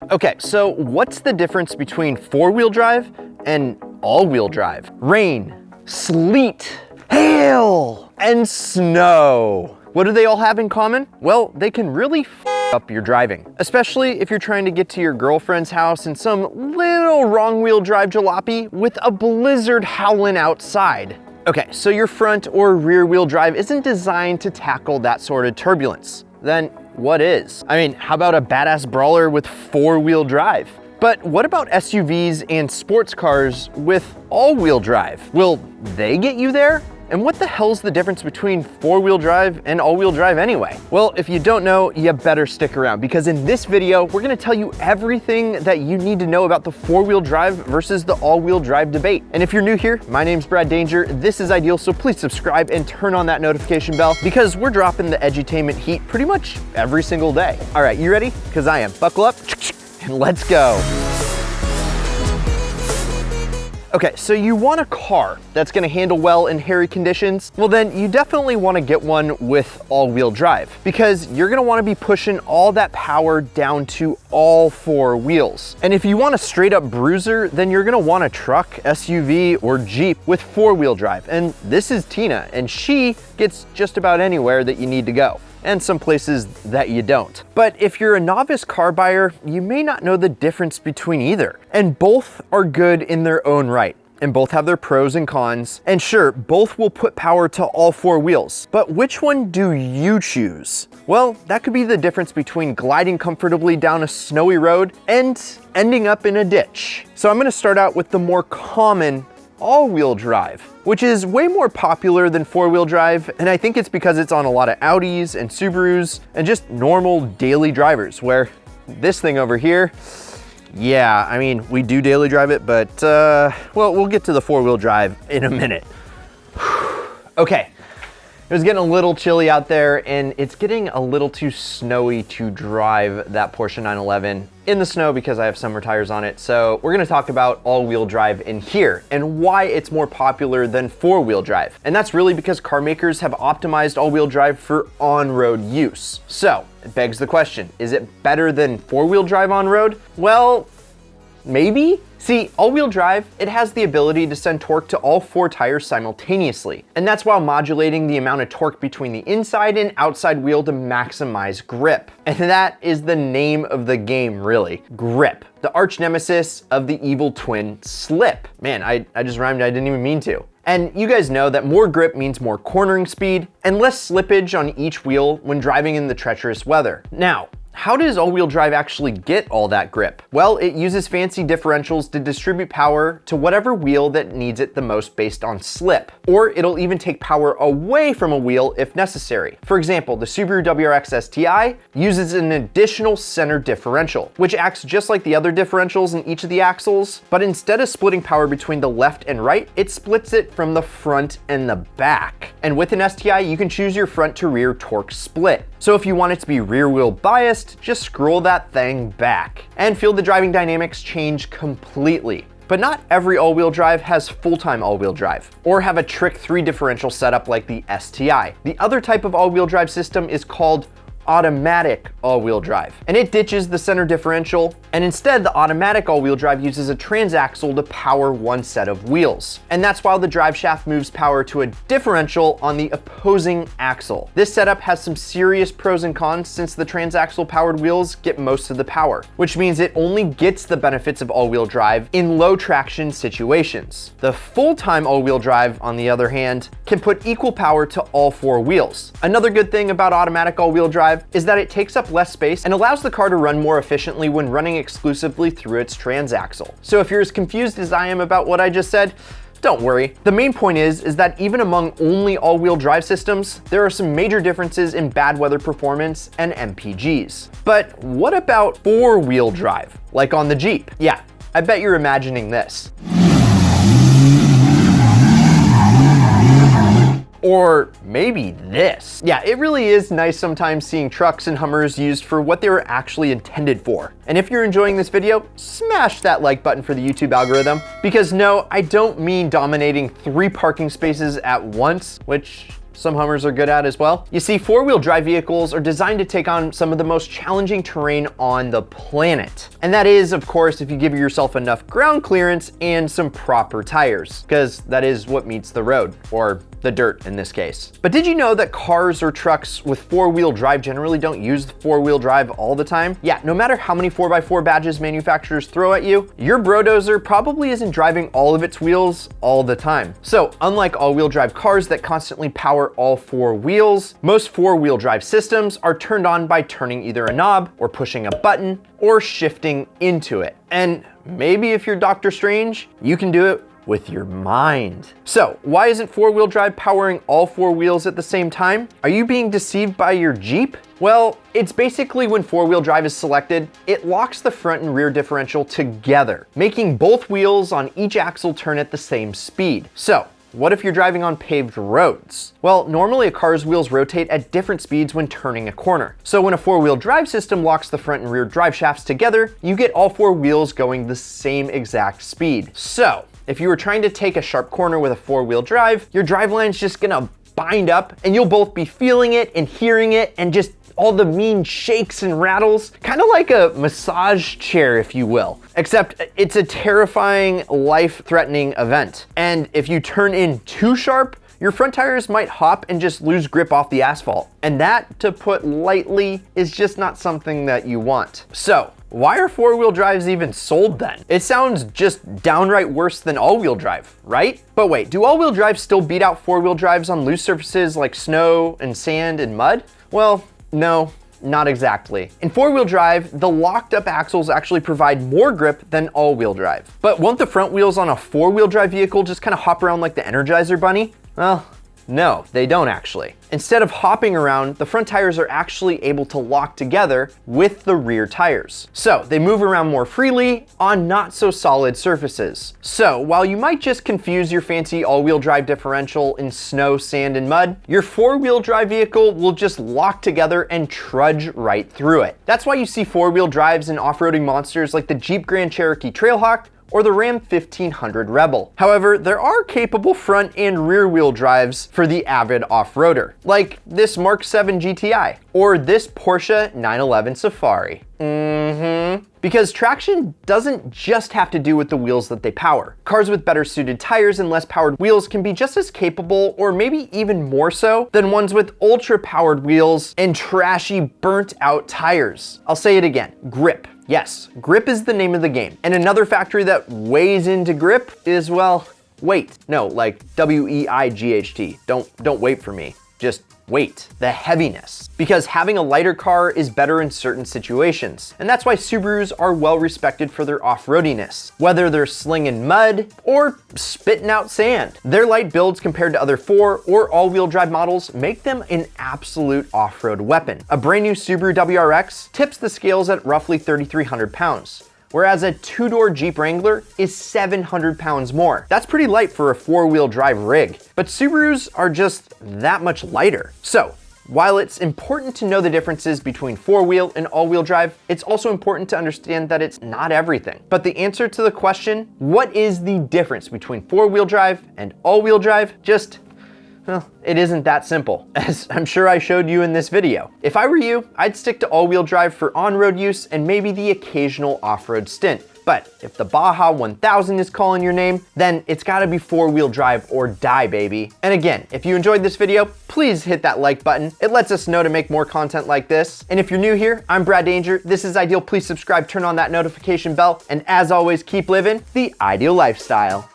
Okay, so what's the difference between four-wheel drive and all-wheel drive? Rain, sleet, hail, and snow. What do they all have in common? Well, they can really up your driving, especially if you're trying to get to your girlfriend's house in some little wrong-wheel drive jalopy with a blizzard howling outside. Okay, so your front or rear-wheel drive isn't designed to tackle that sort of turbulence. Then what is? I mean, how about a badass brawler with four-wheel drive? But what about SUVs and sports cars with all-wheel drive? Will they get you there? And what the hell's the difference between four-wheel drive and all-wheel drive anyway? Well, if you don't know, you better stick around, because in this video, we're gonna tell you everything that you need to know about the four-wheel drive versus the all-wheel drive debate. And if you're new here, my name's Brad Danger, this is Ideal, so please subscribe and turn on that notification bell, because we're dropping the edutainment heat pretty much every single day. All right, you ready? Because I am. Buckle up, and let's go. Okay, so you want a car that's gonna handle well in hairy conditions? Well, then you definitely wanna get one with all-wheel drive, because you're gonna wanna be pushing all that power down to all four wheels. And if you want a straight up bruiser, then you're gonna want a truck, SUV, or Jeep with four-wheel drive. And this is Tina, and she gets just about anywhere that you need to go, and some places that you don't. But if you're a novice car buyer, you may not know the difference between either. And both are good in their own right, and both have their pros and cons. And sure, both will put power to all four wheels, but which one do you choose? Well, that could be the difference between gliding comfortably down a snowy road and ending up in a ditch. So I'm gonna start out with the more common all-wheel drive, which is way more popular than four-wheel drive, and I think it's because it's on a lot of Audis and Subarus and just normal daily drivers, where this thing over here, yeah, I mean, we do daily drive it, but well, we'll get to the four-wheel drive in a minute. Okay, it was getting a little chilly out there, and it's getting a little too snowy to drive that Porsche 911 in the snow because I have summer tires on it. So we're gonna talk about all-wheel drive in here and why it's more popular than four-wheel drive. And that's really because car makers have optimized all-wheel drive for on-road use. So it begs the question, is it better than four-wheel drive on-road? Well, maybe? See, all-wheel drive, it has the ability to send torque to all four tires simultaneously. And that's while modulating the amount of torque between the inside and outside wheel to maximize grip. And that is the name of the game, really. Grip. The arch nemesis of the evil twin slip. Man, I just rhymed, I didn't even mean to. And you guys know that more grip means more cornering speed and less slippage on each wheel when driving in the treacherous weather. Now, how does all-wheel drive actually get all that grip? Well, it uses fancy differentials to distribute power to whatever wheel that needs it the most based on slip. Or it'll even take power away from a wheel if necessary. For example, the Subaru WRX STI uses an additional center differential, which acts just like the other differentials in each of the axles, but instead of splitting power between the left and right, it splits it from the front and the back. And with an STI, you can choose your front to rear torque split. So if you want it to be rear wheel biased, just scroll that thing back and feel the driving dynamics change completely. But not every all-wheel drive has full-time all-wheel drive or have a trick 3 differential setup like the STI. The other type of all-wheel drive system is called automatic all-wheel drive, and it ditches the center differential, and instead the automatic all-wheel drive uses a transaxle to power one set of wheels. And that's while the drive shaft moves power to a differential on the opposing axle. This setup has some serious pros and cons, since the transaxle powered wheels get most of the power, which means it only gets the benefits of all-wheel drive in low traction situations. The full-time all-wheel drive, on the other hand, can put equal power to all four wheels. Another good thing about automatic all-wheel drive is that it takes up less space and allows the car to run more efficiently when running exclusively through its transaxle. So if you're as confused as I am about what I just said, don't worry. The main point is that even among only all-wheel drive systems, there are some major differences in bad weather performance and MPGs. But what about four-wheel drive, like on the Jeep? Yeah, I bet you're imagining this. Or maybe this. Yeah, it really is nice sometimes seeing trucks and Hummers used for what they were actually intended for. And if you're enjoying this video, smash that like button for the YouTube algorithm. Because no, I don't mean dominating 3 parking spaces at once, which some Hummers are good at as well. You see, four-wheel drive vehicles are designed to take on some of the most challenging terrain on the planet. And that is, of course, if you give yourself enough ground clearance and some proper tires, because that is what meets the road, or the dirt in this case. But did you know that cars or trucks with four-wheel drive generally don't use the four-wheel drive all the time? Yeah, no matter how many 4x4 badges manufacturers throw at you, your Brodozer probably isn't driving all of its wheels all the time. So unlike all-wheel drive cars that constantly power all four wheels, most four-wheel drive systems are turned on by turning either a knob or pushing a button or shifting into it. And maybe if you're Doctor Strange, you can do it with your mind. So why isn't four-wheel drive powering all four wheels at the same time? Are you being deceived by your Jeep? Well, it's basically when four-wheel drive is selected, it locks the front and rear differential together, making both wheels on each axle turn at the same speed. So what if you're driving on paved roads? Well, normally a car's wheels rotate at different speeds when turning a corner. So when a four-wheel drive system locks the front and rear drive shafts together, you get all four wheels going the same exact speed. So if you were trying to take a sharp corner with a four-wheel drive, your driveline's just gonna bind up and you'll both be feeling it and hearing it and just all the mean shakes and rattles, kind of like a massage chair, if you will. Except it's a terrifying, life-threatening event. And if you turn in too sharp, your front tires might hop and just lose grip off the asphalt. And that, to put lightly, is just not something that you want. So why are four-wheel drives even sold then? It sounds just downright worse than all-wheel drive, right? But wait, do all-wheel drives still beat out four-wheel drives on loose surfaces like snow and sand and mud? Well, no, not exactly. In four-wheel drive, the locked up axles actually provide more grip than all-wheel drive. But won't the front wheels on a four-wheel drive vehicle just kind of hop around like the Energizer Bunny? Well, no, they don't actually. Instead of hopping around, the front tires are actually able to lock together with the rear tires. So they move around more freely on not so solid surfaces. So while you might just confuse your fancy all-wheel drive differential in snow, sand, and mud, your four-wheel drive vehicle will just lock together and trudge right through it. That's why you see four-wheel drives in off-roading monsters like the Jeep Grand Cherokee Trailhawk or the Ram 1500 Rebel. However, there are capable front and rear wheel drives for the avid off-roader, like this Mark 7 GTI or this Porsche 911 Safari. Because traction doesn't just have to do with the wheels that they power. Cars with better suited tires and less powered wheels can be just as capable, or maybe even more so, than ones with ultra powered wheels and trashy burnt out tires. I'll say it again, grip. Yes, grip is the name of the game. And another factor that weighs into grip is, well, weight. No, like W-E-I-G-H-T. Don't wait for me. Just weight, the heaviness. Because having a lighter car is better in certain situations. And that's why Subarus are well respected for their off-roadiness, whether they're slinging mud or spitting out sand. Their light builds compared to other four or all-wheel drive models make them an absolute off-road weapon. A brand new Subaru WRX tips the scales at roughly 3,300 pounds. Whereas a two-door Jeep Wrangler is 700 pounds more. That's pretty light for a four-wheel drive rig, but Subarus are just that much lighter. So, while it's important to know the differences between four-wheel and all-wheel drive, it's also important to understand that it's not everything. But the answer to the question, what is the difference between four-wheel drive and all-wheel drive? Well, it isn't that simple, as I'm sure I showed you in this video. If I were you, I'd stick to all-wheel drive for on-road use and maybe the occasional off-road stint. But if the Baja 1000 is calling your name, then it's gotta be four-wheel drive or die, baby. And again, if you enjoyed this video, please hit that like button. It lets us know to make more content like this. And if you're new here, I'm Brad Danger. This is Ideal. Please subscribe, turn on that notification bell, and as always, keep living the ideal lifestyle.